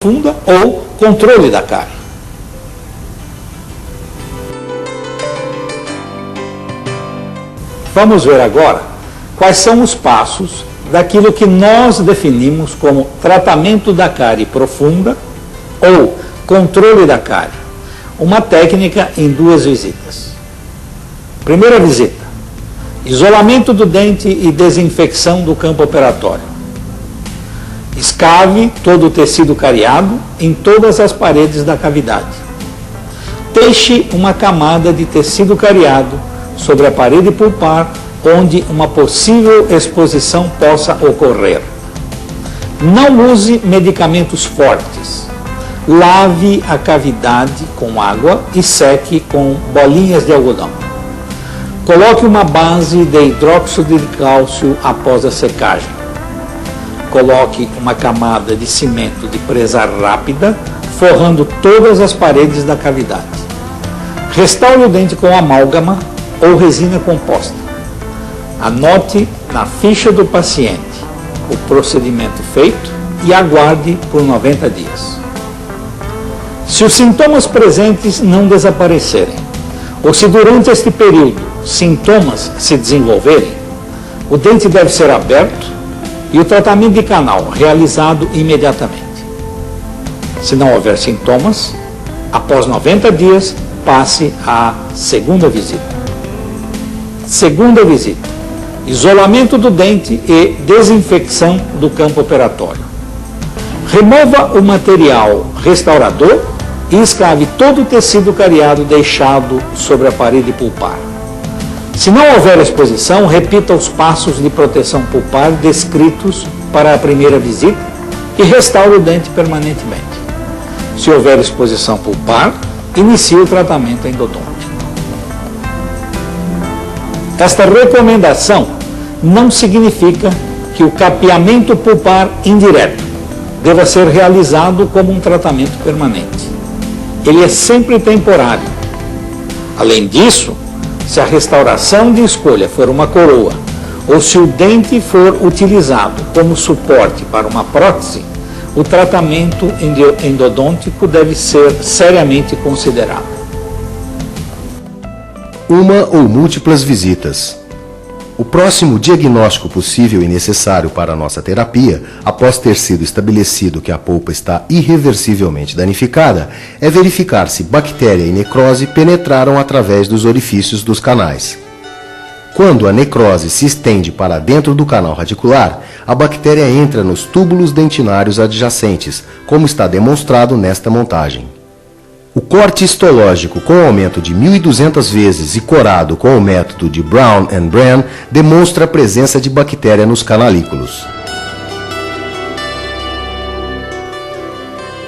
profunda ou controle da cárie. Vamos ver agora quais são os passos daquilo que nós definimos como tratamento da cárie profunda ou controle da cárie. Uma técnica em 2 visitas. Primeira visita: isolamento do dente e desinfecção do campo operatório. Escave todo o tecido cariado em todas as paredes da cavidade. Deixe uma camada de tecido cariado sobre a parede pulpar onde uma possível exposição possa ocorrer. Não use medicamentos fortes. Lave a cavidade com água e seque com bolinhas de algodão. Coloque uma base de hidróxido de cálcio após a secagem. Coloque uma camada de cimento de presa rápida, forrando todas as paredes da cavidade. Restaure o dente com amálgama ou resina composta. Anote na ficha do paciente o procedimento feito e aguarde por 90 dias. Se os sintomas presentes não desaparecerem, ou se durante este período sintomas se desenvolverem, o dente deve ser aberto e o tratamento de canal realizado imediatamente. Se não houver sintomas, após 90 dias, passe à segunda visita. Segunda visita: isolamento do dente e desinfecção do campo operatório. Remova o material restaurador e escave todo o tecido cariado deixado sobre a parede pulpar. Se não houver exposição, repita os passos de proteção pulpar descritos para a primeira visita e restaure o dente permanentemente. Se houver exposição pulpar, inicie o tratamento endodôntico. Esta recomendação não significa que o capeamento pulpar indireto deva ser realizado como um tratamento permanente. Ele é sempre temporário. Além disso, se a restauração de escolha for uma coroa ou se o dente for utilizado como suporte para uma prótese, o tratamento endodôntico deve ser seriamente considerado. Uma ou múltiplas visitas. O próximo diagnóstico possível e necessário para a nossa terapia, após ter sido estabelecido que a polpa está irreversivelmente danificada, é verificar se bactéria e necrose penetraram através dos orifícios dos canais. Quando a necrose se estende para dentro do canal radicular, a bactéria entra nos túbulos dentinários adjacentes, como está demonstrado nesta montagem. O corte histológico com aumento de 1.200 vezes e corado com o método de Brown and Bran demonstra a presença de bactéria nos canalículos.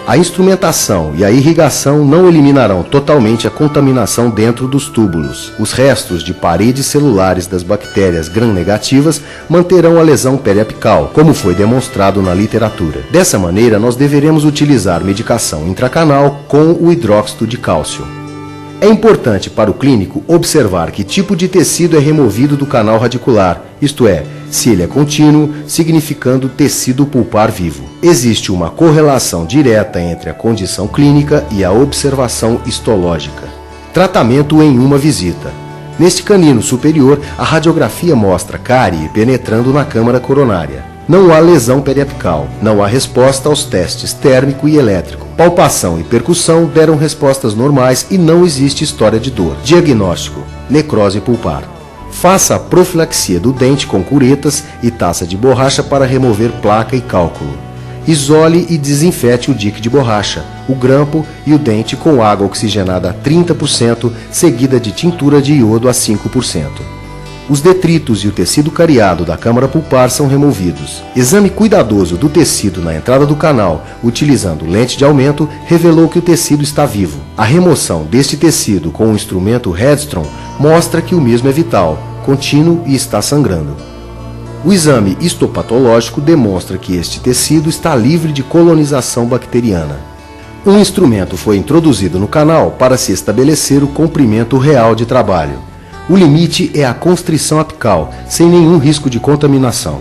A instrumentação e a irrigação não eliminarão totalmente a contaminação dentro dos túbulos. Os restos de paredes celulares das bactérias gram-negativas manterão a lesão periapical, como foi demonstrado na literatura. Dessa maneira, nós deveremos utilizar medicação intracanal com o hidróxido de cálcio. É importante para o clínico observar que tipo de tecido é removido do canal radicular, isto é, se ele é contínuo, significando tecido pulpar vivo. Existe uma correlação direta entre a condição clínica e a observação histológica. Tratamento em uma visita. Neste canino superior, a radiografia mostra cárie penetrando na câmara coronária. Não há lesão periapical, não há resposta aos testes térmico e elétrico. Palpação e percussão deram respostas normais e não existe história de dor. Diagnóstico: necrose pulpar. Faça a profilaxia do dente com curetas e taça de borracha para remover placa e cálculo. Isole e desinfete o dique de borracha, o grampo e o dente com água oxigenada a 30%, seguida de tintura de iodo a 5%. Os detritos e o tecido cariado da câmara pulpar são removidos. Exame cuidadoso do tecido na entrada do canal, utilizando lente de aumento, revelou que o tecido está vivo. A remoção deste tecido com o instrumento Hedstrom mostra que o mesmo é vital, contínuo e está sangrando. O exame histopatológico demonstra que este tecido está livre de colonização bacteriana. Um instrumento foi introduzido no canal para se estabelecer o comprimento real de trabalho. O limite é a constrição apical, sem nenhum risco de contaminação.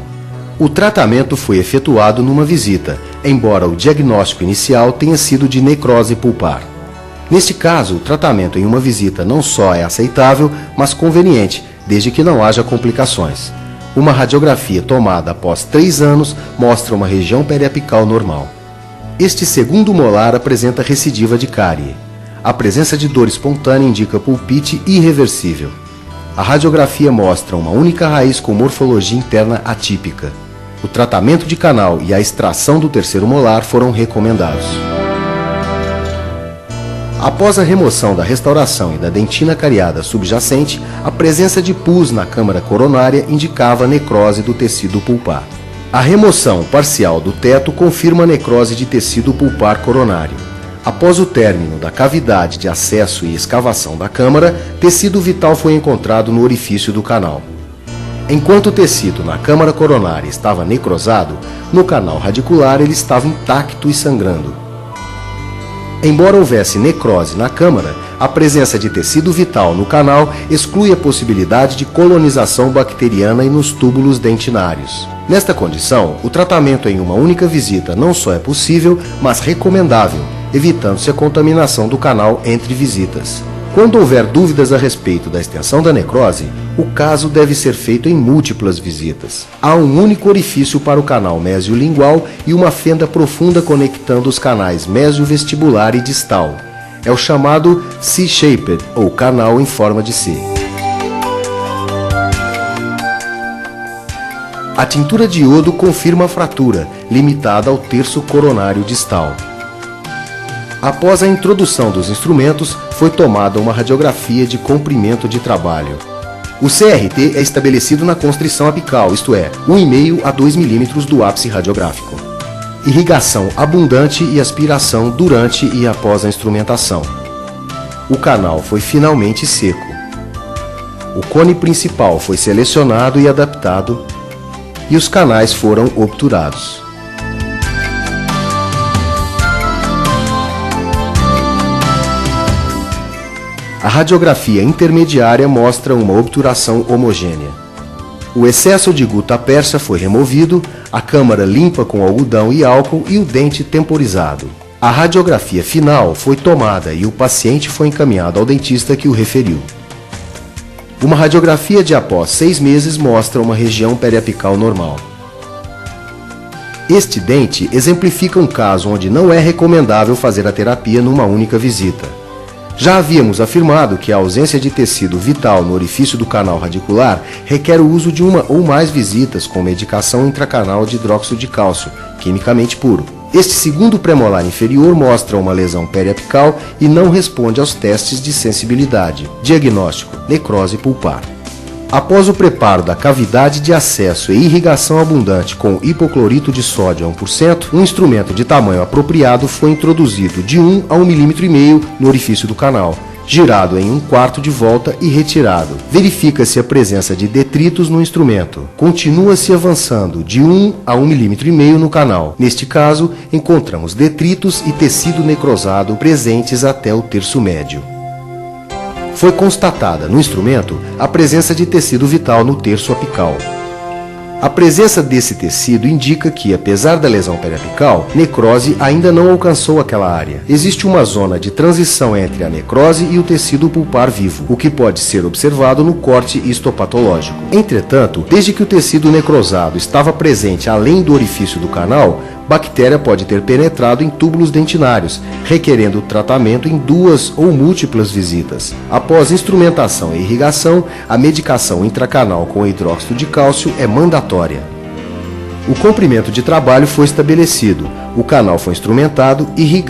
O tratamento foi efetuado numa visita, embora o diagnóstico inicial tenha sido de necrose pulpar. Neste caso, o tratamento em uma visita não só é aceitável, mas conveniente, desde que não haja complicações. Uma radiografia tomada após 3 anos mostra uma região periapical normal. Este segundo molar apresenta recidiva de cárie. A presença de dor espontânea indica pulpite irreversível. A radiografia mostra uma única raiz com morfologia interna atípica. O tratamento de canal e a extração do terceiro molar foram recomendados. Após a remoção da restauração e da dentina cariada subjacente, a presença de pus na câmara coronária indicava necrose do tecido pulpar. A remoção parcial do teto confirma a necrose de tecido pulpar coronário. Após o término da cavidade de acesso e escavação da câmara, tecido vital foi encontrado no orifício do canal. Enquanto o tecido na câmara coronária estava necrosado, no canal radicular ele estava intacto e sangrando. Embora houvesse necrose na câmara, a presença de tecido vital no canal exclui a possibilidade de colonização bacteriana e nos túbulos dentinários. Nesta condição, o tratamento em uma única visita não só é possível, mas recomendável, evitando-se a contaminação do canal entre visitas. Quando houver dúvidas a respeito da extensão da necrose, o caso deve ser feito em múltiplas visitas. Há um único orifício para o canal mésiolingual e uma fenda profunda conectando os canais mesiovestibular e distal. É o chamado C-shaped, ou canal em forma de C. A tintura de iodo confirma a fratura, limitada ao terço coronário distal. Após a introdução dos instrumentos, foi tomada uma radiografia de comprimento de trabalho. O CRT é estabelecido na constrição apical, isto é, 1,5 a 2 mm do ápice radiográfico. Irrigação abundante e aspiração durante e após a instrumentação. O canal foi finalmente seco. O cone principal foi selecionado e adaptado, e os canais foram obturados. A radiografia intermediária mostra uma obturação homogênea. O excesso de guta persa foi removido, a câmara limpa com algodão e álcool e o dente temporizado. A radiografia final foi tomada e o paciente foi encaminhado ao dentista que o referiu. Uma radiografia de após 6 meses mostra uma região periapical normal. Este dente exemplifica um caso onde não é recomendável fazer a terapia numa única visita. Já havíamos afirmado que a ausência de tecido vital no orifício do canal radicular requer o uso de uma ou mais visitas com medicação intracanal de hidróxido de cálcio, quimicamente puro. Este segundo premolar inferior mostra uma lesão periapical e não responde aos testes de sensibilidade. Diagnóstico: necrose pulpar. Após o preparo da cavidade de acesso e irrigação abundante com hipoclorito de sódio a 1%, um instrumento de tamanho apropriado foi introduzido de 1 a 1,5 mm no orifício do canal, girado em 1/4 de volta e retirado. Verifica-se a presença de detritos no instrumento. Continua-se avançando de 1 a 1,5 mm no canal. Neste caso, encontramos detritos e tecido necrosado presentes até o terço médio. Foi constatada no instrumento a presença de tecido vital no terço apical. A presença desse tecido indica que, apesar da lesão periapical, necrose ainda não alcançou aquela área. Existe uma zona de transição entre a necrose e o tecido pulpar vivo, o que pode ser observado no corte histopatológico. Entretanto, desde que o tecido necrosado estava presente além do orifício do canal, bactéria pode ter penetrado em túbulos dentinários, requerendo tratamento em 2 ou múltiplas visitas. Após instrumentação e irrigação, a medicação intracanal com hidróxido de cálcio é mandatória. O comprimento de trabalho foi estabelecido, o canal foi instrumentado e irrigado.